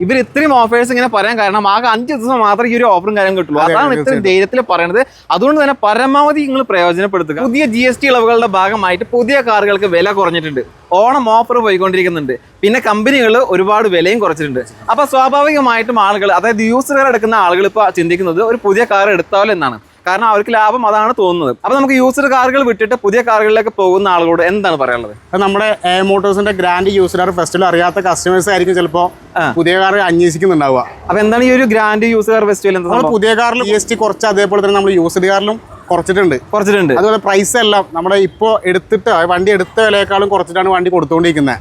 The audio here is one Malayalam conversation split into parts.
ഇവർ ഇത്രയും ഓഫേഴ്സ് ഇങ്ങനെ പറയാൻ കാരണം ആകെ 5 ദിവസം മാത്രമേ ഈ ഒരു ഓഫറും കാര്യം കിട്ടുള്ളൂ. അതാണ് ഇത്രയും ധൈര്യത്തിൽ പറയുന്നത്. അതുകൊണ്ട് തന്നെ പരമാവധി നിങ്ങൾ പ്രയോജനപ്പെടുത്തുക. പുതിയ GST ഇളവുകളുടെ ഭാഗമായിട്ട് പുതിയ കാറുകൾക്ക് വില കുറഞ്ഞിട്ടുണ്ട്. ഓണം ഓഫർ പോയിക്കൊണ്ടിരിക്കുന്നുണ്ട്. പിന്നെ കമ്പനികൾ ഒരുപാട് വിലയും കുറച്ചിട്ടുണ്ട്. അപ്പൊ സ്വാഭാവികമായിട്ടും ആളുകൾ, അതായത് യൂസർ കാർ എടുക്കുന്ന ആളുകൾ ഇപ്പൊ ചിന്തിക്കുന്നത് ഒരു പുതിയ കാർ എടുത്താലോ എന്നാണ്. കാരണം അവർക്ക് ലാഭം അതാണ് തോന്നുന്നത്. അപ്പൊ നമുക്ക് യൂസർ കാറുകൾ വിട്ടിട്ട് പുതിയ കാറുകളിലേക്ക് പോകുന്ന ആളുകളോട് എന്താണ് പറയാനുള്ളത്? നമ്മുടെ മോട്ടോഴ്സിന്റെ ഗ്രാൻഡ് യൂസർ കാർ ഫെസ്റ്റിവൽ അറിയാത്ത കസ്റ്റമേഴ്സ് ആയിരിക്കും ചിലപ്പോൾ പുതിയ കാർ അന്വേഷിക്കുന്നുണ്ടാവുക. അപ്പൊ എന്താണ് ഈ ഒരു ഗ്രാൻഡ് യൂസർ കാർ ഫെസ്റ്റിവൽ? നമ്മൾ പുതിയ കാറിൽ GST കുറച്ച്, അതേപോലെ തന്നെ നമ്മൾ യൂസ്ഡ് കാറിലും കുറച്ചിട്ടുണ്ട്. അതുപോലെ പ്രൈസ് എല്ലാം നമ്മുടെ ഇപ്പോൾ എടുത്തിട്ട് വണ്ടി എടുത്ത വിലയേക്കാളും കുറച്ചിട്ടാണ് വണ്ടി കൊടുത്തുകൊണ്ടിരിക്കുന്നത്.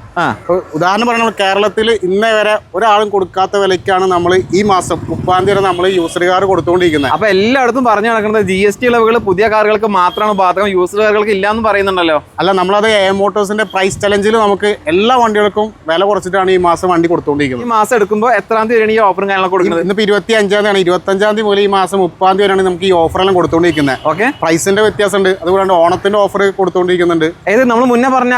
ഉദാഹരണം പറഞ്ഞാൽ കേരളത്തിൽ ഇന്നേ വരെ ഒരാളും കൊടുക്കാത്ത വിലയ്ക്കാണ് നമ്മൾ ഈ മാസം 30-ാം തീയതി നമ്മൾ യൂസർ കാർ കൊടുത്തുകൊണ്ടിരിക്കുന്നത്. അപ്പൊ എല്ലായിടത്തും പറഞ്ഞു നടക്കുന്നത് GST ഇളവുകൾ പുതിയ കാറുകൾക്ക് മാത്രമാണ് ബാധകം, യൂസർ കാറുകൾക്ക് ഇല്ലാന്ന് പറയുന്നുണ്ടല്ലോ. അല്ല, നമ്മളത് മോട്ടോഴ്സിന്റെ പ്രൈസ് ചലഞ്ചിൽ നമുക്ക് എല്ലാ വണ്ടികൾക്കും വില കുറച്ചിട്ടാണ് ഈ മാസം വണ്ടി കൊടുത്തുകൊണ്ടിരിക്കുന്നത്. ഈ മാസം എടുക്കുമ്പോൾ എത്രാം തീയതിയാണ് ഈ ഓഫറും കാര്യങ്ങളൊക്കെ കൊടുക്കുന്നത്? ഇന്നിപ്പോൾ 25-ാം തീയതിയാണ്. 25-ാം തീയതി മുതൽ ഈ മാസം 30-ാം തീയതിയാണ് നമുക്ക് ഈ ഓഫറെല്ലാം കൊടുത്തുകൊണ്ടിരിക്കുന്നത്. പ്രൈസിന്റെ വ്യത്യാസമുണ്ട്. അതുകൂടാണ്ട് ഓണത്തിന്റെ ഓഫർ കൊടുത്തുകൊണ്ടിരിക്കുന്നുണ്ട്. നമ്മൾ മുന്നേ പറഞ്ഞ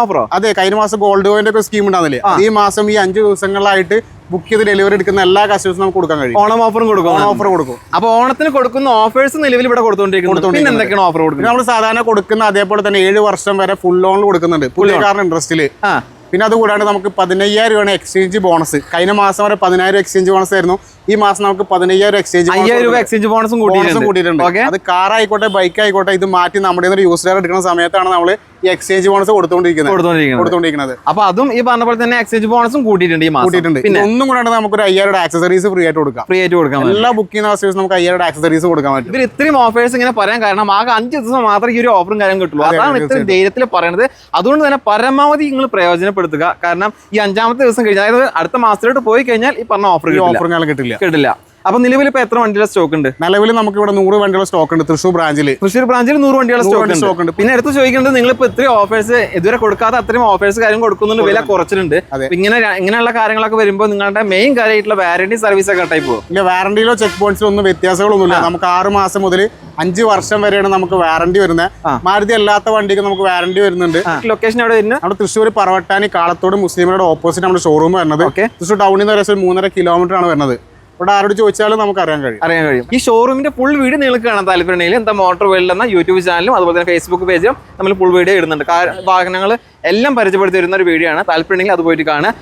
ഓഫറോ? അതെ, കഴിഞ്ഞ മാസം ഗോൾഡ് കോയിന്റെ ഒക്കെ സ്കീം ഉണ്ടാകുന്നില്ലേ, ഈ മാസം ഈ 5 ദിവസങ്ങളിലായിട്ട് ബുക്ക് ചെയ്ത് ഡെലിവറി എടുക്കുന്ന എല്ലാ കസ്റ്റമേഴ്സും നമുക്ക് കൊടുക്കാൻ കഴിയും. ഓണം ഓഫറും കൊടുക്കും. ഓഫർ കൊടുക്കും. അപ്പൊ ഓണത്തിന് കൊടുക്കുന്ന ഓഫേഴ്സ് നിലവിൽ ഇവിടെ കൊടുത്തുകൊണ്ടിരിക്കുന്നത്. എന്തൊക്കെയാണ് ഓഫർ കൊടുക്കുന്നത്? നമ്മൾ സാധാരണ കൊടുക്കുന്ന അതേപോലെ തന്നെ 7 വർഷം വരെ ഫുൾ ലോണിൽ കൊടുക്കുന്നുണ്ട് പുതിയ കാറിന് ഇൻട്രസ്റ്റില്. പിന്നെ അതുകൂടാണ്ട് നമുക്ക് 15,000 രൂപയാണ് എക്സ്ചേഞ്ച് ബോണസ്. കഴിഞ്ഞ മാസം വരെ 10,000 എക്സ്ചേഞ്ച് ബോണസ് ആയിരുന്നു. ഈ മാസം നമുക്ക് 15,000 എക്സ്ചേഞ്ച് ബോണസും കൂട്ടിയിട്ടുണ്ട്. അത് കാർ ആയിക്കോട്ടെ ബൈക്ക് ആയിക്കോട്ടെ, ഇത് മാറ്റി നമ്മുടെ യൂസ് കാർ എടുക്കുന്ന സമയത്താണ് നമ്മൾ ഈ എക്സ്ചേഞ്ച് ബോണസ് കൊടുത്തുകൊണ്ടിരിക്കുന്നത്. അപ്പൊ അതും ഈ പറഞ്ഞ പോലെ തന്നെ എക്സ്ചേഞ്ച് ബോണസും കൂട്ടിയിട്ടുണ്ട്. പിന്നെ ഒന്നും കൂടാണ്ട് നമുക്ക് 5,000 ആക്സസറീസ് ഫ്രീ ആയിട്ട് കൊടുക്കാം. എല്ലാ ബുക്ക് ചെയ്യുന്ന കസ്റ്റമേഴ്സ് നമുക്ക് 5,000 ആക്സസറീസ് കൊടുക്കാൻ പറ്റും. ഇവർ ഇത്രയും ഓഫേഴ്സ് ഇങ്ങനെ പറയാൻ കാരണം ആകെ 5 ദിവസം മാത്രമേ ഈ ഒരു ഓഫറും കാര്യം കിട്ടുള്ളൂ. അതാണ് ഇത്രയും ധൈര്യത്തിൽ പറയുന്നത്. അതുകൊണ്ട് തന്നെ പരമാവധി നിങ്ങൾ പ്രയോജനപ്പെടുത്തുക. കാരണം ഈ 5-ാമത്തെ ദിവസം കഴിഞ്ഞാൽ, അതായത് അടുത്ത മാസത്തിലോട്ട് പോയി കഴിഞ്ഞാൽ ഈ പറഞ്ഞ ഓഫർ കിട്ടില്ല. അപ്പൊ നിലവിൽ ഇപ്പൊ എത്ര വണ്ടികളുടെ സ്റ്റോക്ക് ഉണ്ട്? നിലവിൽ നമുക്ക് ഇവിടെ 100 വണ്ടികളുടെ സ്റ്റോക്ക് ഉണ്ട്. തൃശ്ശൂർ ബ്രാഞ്ചിൽ 100 വണ്ടികളുടെ സ്റ്റോക്ക് ഉണ്ട്. പിന്നെ എടുത്ത് ചോദിക്കുന്നത്, നിങ്ങളിപ്പോ ഇത്രയും ഓഫേഴ്സ് ഇതുവരെ കൊടുക്കാത്ത അത്രയും ഓഫേഴ്സ് കാര്യം കൊടുക്കുന്നുണ്ട്, വില കുറച്ചിട്ടുണ്ട്. ഇങ്ങനെയുള്ള കാര്യങ്ങളൊക്കെ വരുമ്പോൾ നിങ്ങളുടെ മെയിൻ കാര്യമായിട്ടുള്ള വാറന്റി സർവീസ് ഒക്കെ ടൈപ്പ് പോകും. ഇല്ല, വാറന്റിയിലോ ചെക്ക് പോയിന്റ്സിലോ ഒന്നും വ്യത്യാസങ്ങളൊന്നുമില്ല. നമുക്ക് 6 മാസം മുതൽ 5 വർഷം വരെയാണ് നമുക്ക് വാറന്റി വരുന്നത്. മാരുതി അല്ലാത്ത വണ്ടിക്ക് നമുക്ക് വാറന്റി വരുന്നുണ്ട്. ലൊക്കേഷൻ എവിടെ വരുന്നത്? നമ്മുടെ തൃശ്ശൂർ പറവട്ടാനി കാളത്തോട് മുസ്ലിമിയുടെ ഓപ്പോസിറ്റ് നമ്മുടെ ഷോറൂം വരുന്നത്. തൃശ്ശൂർ ടൗണിൽ നിന്ന് ഏകദേശം 3.5 കിലോമീറ്റർ ആണ് വരുന്നത്. ഇവിടെ ആരോട് ചോദിച്ചാലും നമുക്ക് അറിയാൻ കഴിയും. ഈ ഷോറൂമിന്റെ ഫുൾ വീഡിയോ നിങ്ങൾക്ക് കാണാൻ താല്പര്യമുണ്ടെങ്കിൽ എന്താ മോട്ടോർ വേൾഡ് എന്ന യൂട്യൂബ് ചാനലും അതുപോലെ തന്നെ ഫേസ്ബുക്ക് പേജും നമ്മൾ ഫുൾ വീഡിയോ ഇടുന്നുണ്ട്. വാഹനങ്ങൾ എല്ലാം പരിചയപ്പെടുത്തി വരുന്ന ഒരു വീഡിയോ ആണ്. താല്പര്യമുണ്ടെങ്കിൽ അത് പോയിട്ട് കാണുക.